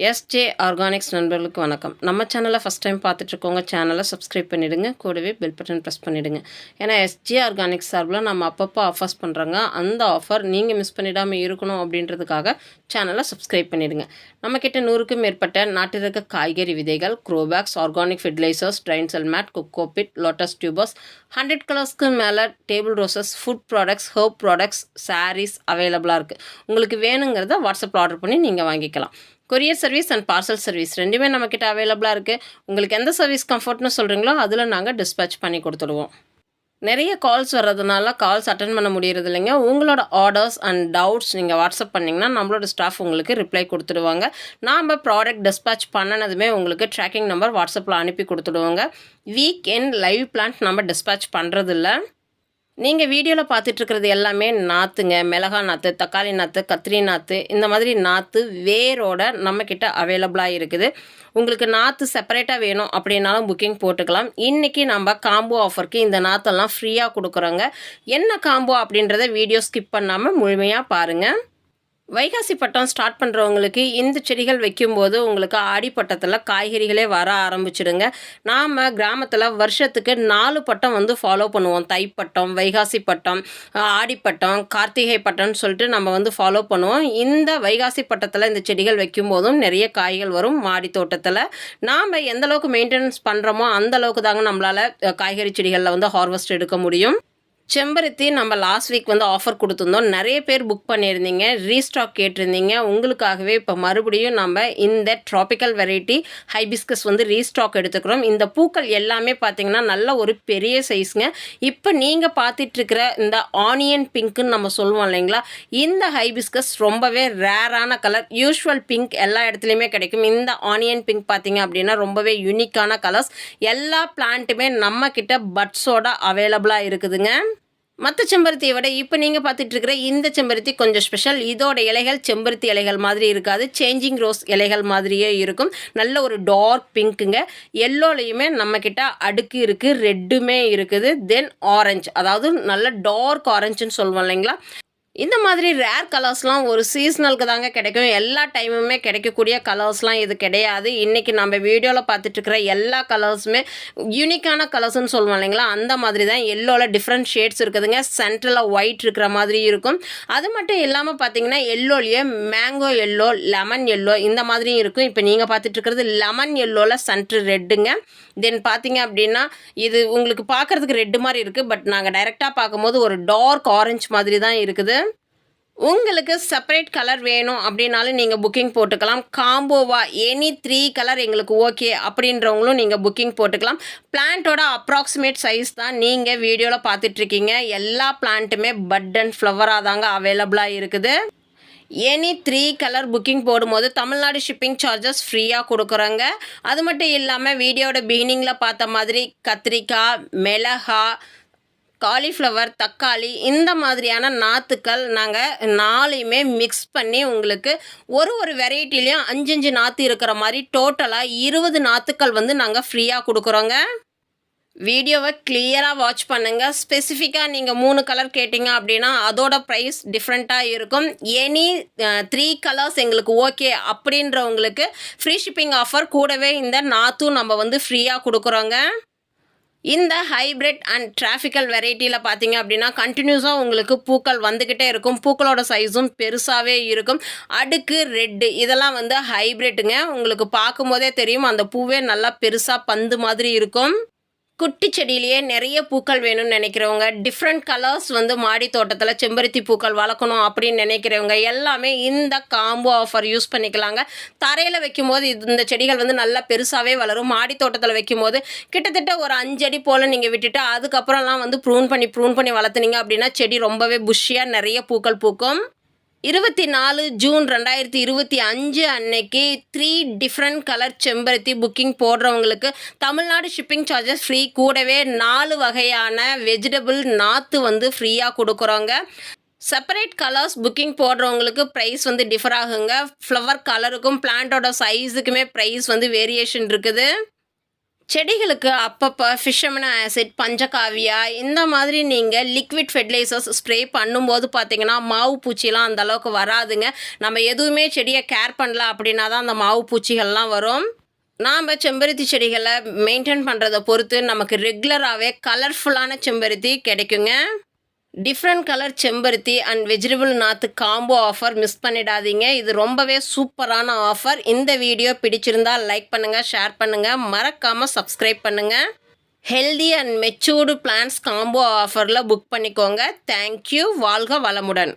SJ organics நண்பர்களுக்கு வணக்கம். நம்ம சேனலை ஃபஸ்ட் டைம் பார்த்துட்ருக்கோங்க, சேனலை சப்ஸ்கிரைப் பண்ணிவிடுங்க, கூடவே பெல் பட்டன் ப்ரெஸ் பண்ணிவிடுங்க. ஏன்னா எஸ்ஜே ஆர்கானிக்ஸ் சார்பில் நம்ம அப்பப்போ ஆஃபர்ஸ் பண்ணுறோங்க. அந்த ஆஃபர் நீங்கள் மிஸ் பண்ணிடாமல் இருக்கணும் அப்படின்றதுக்காக சேனலை சப்ஸ்கிரைப் பண்ணிவிடுங்க. நம்மக்கிட்ட 100க்கும் மேற்பட்ட நாட்டு ரக காய்கறி விதைகள், grow bags, organic fertilisers, drain cell mat, cocopeat, lotus tubers, 100 கலர்ஸ்க்கு மேலே table roses, food products, herb products, saris அவைலபிளாக இருக்குது. உங்களுக்கு வேணுங்கிறத வாட்ஸ்அப்பில் ஆர்டர் பண்ணி நீங்கள் வாங்கிக்கலாம். Courier service and parcel service ரெண்டுமே நம்மக்கிட்ட அவைலபிளாக இருக்குது. உங்களுக்கு எந்த சர்வீஸ் கம்ஃபர்ட்னு சொல்கிறீங்களோ அதில் நாங்கள் டிஸ்பேச் பண்ணி கொடுத்துடுவோம். நிறைய கால்ஸ் வர்றதுனால கால்ஸ் அட்டன் பண்ண முடியறது இல்லைங்க. உங்களோட ஆர்டர்ஸ் அண்ட் டவுட்ஸ் நீங்கள் வாட்ஸ்அப் பண்ணிங்கன்னா நம்மளோட ஸ்டாஃப் உங்களுக்கு ரிப்ளை கொடுத்துடுவாங்க. நாம் ப்ராடக்ட் டிஸ்பேச் பண்ணினதுமே உங்களுக்கு ட்ராக்கிங் நம்பர் வாட்ஸ்அப்பில் அனுப்பி கொடுத்துடுவோங்க. வீக் எண்ட் லைவ் பிளான்ட் நம்ம டிஸ்பேச் பண்ணுறதில்ல. நீங்கள் வீடியோவில் பார்த்துட்ருக்கிறது எல்லாமே நாற்றுங்க. மிளகா நாற்று, தக்காளி நாற்று, கத்திரி நாற்று, இந்த மாதிரி நாற்று வேரோட நம்மக்கிட்ட அவைலபிளாக இருக்குது. உங்களுக்கு நாற்று செப்பரேட்டாக வேணும் அப்படின்னாலும் புக்கிங் போட்டுக்கலாம். இன்றைக்கி நம்ம காம்போ ஆஃபருக்கு இந்த நாற்றெல்லாம் ஃப்ரீயாக கொடுக்குறோங்க. என்ன காம்போ அப்படின்றத வீடியோ ஸ்கிப் பண்ணாமல் முழுமையாக பாருங்கள். வைகாசி பட்டம் ஸ்டார்ட் பண்ணுறவங்களுக்கு இந்த செடிகள் வைக்கும்போது உங்களுக்கு ஆடிப்பட்டத்தில் காய்கறிகளே வர ஆரம்பிச்சிடுங்க. நாம் கிராமத்தில் வருஷத்துக்கு 4 பட்டம் ஃபாலோ பண்ணுவோம். தைப்பட்டம், வைகாசி பட்டம், ஆடிப்பட்டம், கார்த்திகை பட்டம்னு சொல்லிட்டு நம்ம ஃபாலோ பண்ணுவோம். இந்த வைகாசி பட்டத்தில் இந்த செடிகள் வைக்கும்போதும் நிறைய காய்கள் வரும். மாடி தோட்டத்தில் நாம் எந்தளவுக்கு மெயின்டெனன்ஸ் பண்ணுறோமோ அந்தளவுக்கு தாங்க நம்மளால் காய்கறி செடிகளில் ஹார்வெஸ்ட் எடுக்க முடியும். செம்பருத்தி நம்ம லாஸ்ட் வீக் ஆஃபர் கொடுத்துருந்தோம். நிறைய பேர் புக் பண்ணியிருந்தீங்க, ரீஸ்டாக் கேட்டிருந்தீங்க. உங்களுக்காகவே இப்போ மறுபடியும் நம்ம இந்த ட்ராபிக்கல் வெரைட்டி ஹைபிஸ்கஸ் ரீஸ்டாக் எடுத்துக்கிறோம். இந்த பூக்கள் எல்லாமே பார்த்திங்கன்னா நல்ல ஒரு பெரிய சைஸுங்க. இப்போ நீங்கள் பார்த்துட்ருக்கிற இந்த ஆனியன் பிங்க்குன்னு நம்ம சொல்லுவோம் இல்லைங்களா, இந்த ஹைபிஸ்கஸ் ரொம்பவே ரேரான கலர். யூஸ்வல் பிங்க் எல்லா இடத்துலையுமே கிடைக்கும். இந்த ஆனியன் பிங்க் பார்த்திங்க அப்படின்னா ரொம்பவே யூனிக்கான கலர்ஸ். எல்லா பிளான்ட்டுமே நம்மக்கிட்ட பட்ஸோட அவைலபிளாக இருக்குதுங்க. மற்ற செம்பருத்தியை விட இப்போ நீங்கள் பார்த்துட்ருக்கிற இந்த செம்பருத்தி கொஞ்சம் ஸ்பெஷல். இதோட இலைகள் செம்பருத்தி இலைகள் மாதிரி இருக்காது, சேஞ்சிங் ரோஸ் இலைகள் மாதிரியே இருக்கும். நல்ல ஒரு டார்க் பிங்க்குங்க. எல்லோலையுமே நம்மக்கிட்ட அடுக்கு இருக்குது, ரெட்டுமே இருக்குது, தென் ஆரஞ்சு, அதாவது நல்ல டார்க் ஆரஞ்சுன்னு சொல்லுவோம் இல்லைங்களா. இந்த மாதிரி ரேர் கலர்ஸ்லாம் ஒரு சீசனலுக்கு தாங்க கிடைக்கும். எல்லா டைமுமே கிடைக்கக்கூடிய கலர்ஸ்லாம் இது கிடையாது. இன்றைக்கி நம்ம வீடியோவில் பார்த்துட்ருக்கிற எல்லா கலர்ஸுமே யூனிக்கான கலர்ஸ்ன்னு சொல்லுவோம் இல்லைங்களா, அந்த மாதிரி தான். எல்லோவில் டிஃப்ரெண்ட் ஷேட்ஸ் இருக்குதுங்க. சென்டரில் ஒயிட் இருக்கிற மாதிரி இருக்கும். அது மட்டும் இல்லாமல் பார்த்தீங்கன்னா எல்லோலையே மேங்கோ எல்லோ, லெமன் எல்லோ இந்த மாதிரியும் இருக்கும். இப்போ நீங்கள் பார்த்துட்ருக்கிறது லெமன் எல்லோவில் சென்டர் ரெட்டுங்க. தென் பார்த்தீங்க அப்படின்னா இது உங்களுக்கு பார்க்குறதுக்கு ரெட்டு மாதிரி இருக்குது, பட் நாங்கள் டைரெக்டாக பார்க்கும்போது ஒரு டார்க் ஆரஞ்சு மாதிரி தான் இருக்குது. உங்களுக்கு செப்பரேட் கலர் வேணும் அப்படின்னாலும் நீங்கள் புக்கிங் போட்டுக்கலாம். காம்போவா எனி 3 கலர் எங்களுக்கு ஓகே அப்படின்றவங்களும் நீங்கள் புக்கிங் போட்டுக்கலாம். பிளான்ட்டோட அப்ராக்சிமேட் சைஸ் தான் நீங்கள் வீடியோவில் பார்த்துட்ருக்கீங்க. எல்லா பிளான்ட்டுமே பட் அண்ட் ஃப்ளவராக தாங்க அவைலபிளாக இருக்குது. எனி 3 கலர் புக்கிங் போடும்போது தமிழ்நாடு ஷிப்பிங் சார்ஜஸ் ஃப்ரீயாக கொடுக்குறோங்க. அது மட்டும் இல்லாமல் வீடியோட பிகினிங்கில் பார்த்த மாதிரி கத்திரிக்காய், மிளகா, காலிஃப்ளவர், தக்காளி இந்த மாதிரியான நாற்றுக்கள் நாங்கள் 4யுமே மிக்ஸ் பண்ணி உங்களுக்கு ஒரு வெரைட்டிலையும் 5 நாற்று இருக்கிற மாதிரி டோட்டலாக 20 நாற்றுக்கள் நாங்கள் ஃப்ரீயாக கொடுக்குறோங்க. வீடியோவை கிளியராக வாட்ச் பண்ணுங்கள். ஸ்பெசிஃபிக்காக நீங்கள் 3 கலர் கேட்டிங்க அப்படின்னா அதோட ப்ரைஸ் டிஃப்ரெண்ட்டாக இருக்கும். எனி 3 கலர்ஸ் எங்களுக்கு ஓகே அப்படின்றவங்களுக்கு ஃப்ரீ ஷிப்பிங் ஆஃபர் கூடவே இந்த நாற்றும் நம்ம ஃப்ரீயாக கொடுக்குறோங்க. இந்த ஹைப்ரிட் அண்ட் டிராஃபிக்கல் வெரைட்டியில் பார்த்தீங்க அப்படின்னா கண்டினியூஸாக உங்களுக்கு பூக்கள் வந்துக்கிட்டே இருக்கும். பூக்களோட சைஸும் பெருசாகவே இருக்கும். அடுக்கு ரெட்டு இதெல்லாம் ஹைப்ரிட்டுங்க. உங்களுக்கு பார்க்கும்போதே தெரியும், அந்த பூவே நல்லா பெருசாக பந்து மாதிரி இருக்கும். குட்டி செடியிலேயே நிறைய பூக்கள் வேணும்னு நினைக்கிறவங்க, டிஃப்ரெண்ட் கலர்ஸ் மாடி தோட்டத்தில் செம்பருத்தி பூக்கள் வளர்க்கணும் அப்படின்னு நினைக்கிறவங்க எல்லாமே இந்த காம்போ ஆஃபர் யூஸ் பண்ணிக்கலாங்க. தரையில் வைக்கும்போது இந்த செடிகள் நல்லா பெருசாகவே வளரும். மாடி தோட்டத்தில் வைக்கும்போது கிட்டத்தட்ட ஒரு 5 அடி போல் நீங்கள் விட்டுட்டு அதுக்கப்புறம்லாம் ப்ரூன் பண்ணி வளர்த்துனீங்க அப்படின்னா செடி ரொம்பவே புஷ்ஷியாக நிறைய பூக்கள் பூக்கும். 24 ஜூன் 2025 அன்னைக்கு 3 டிஃப்ரெண்ட் கலர் செம்பருத்தி புக்கிங் போடுறவங்களுக்கு தமிழ்நாடு ஷிப்பிங் சார்ஜஸ் ஃப்ரீ. கூடவே 4 வகையான வெஜிடபிள் நாற்று ஃப்ரீயாக கொடுக்குறோங்க. செப்பரேட் கலர்ஸ் புக்கிங் போடுறவங்களுக்கு ப்ரைஸ் டிஃபர் ஆகுங்க. ஃப்ளவர் கலருக்கும் பிளான்ட்டோட சைஸுக்குமே ப்ரைஸ் வேரியேஷன் இருக்குது. செடிகளுக்கு அப்பப்போ ஃபிஷமினோ ஆசிட், பஞ்சகாவியா இந்த மாதிரி நீங்கள் லிக்விட் ஃபெர்டிலைசர்ஸ் ஸ்ப்ரே பண்ணும்போது பார்த்தீங்கன்னா மாவு பூச்சிலாம் அந்த அளவுக்கு வராதுங்க. நம்ம எதுவுமே செடியை கேர் பண்ணல அப்படின்னா தான் அந்த மாவு பூச்சிகள்லாம் வரும். நாம் செம்பருத்தி செடிகளை மெயின்டைன் பண்ணுறத பொறுத்து நமக்கு ரெகுலராகவே கலர்ஃபுல்லான செம்பருத்தி கிடைக்குங்க. டிஃப்ரெண்ட் கலர் செம்பருத்தி அண்ட் வெஜிடபிள் நாற்று காம்போ ஆஃபர் மிஸ் பண்ணிடாதீங்க. இது ரொம்பவே சூப்பரான ஆஃபர். இந்த வீடியோ பிடிச்சிருந்தால் லைக் பண்ணுங்கள், ஷேர் பண்ணுங்கள், மறக்காமல் சப்ஸ்கிரைப் பண்ணுங்கள். Healthy and matured plans combo ஆஃபரில் புக் பண்ணிக்கோங்க. தேங்க்யூ. வாழ்க வளமுடன்.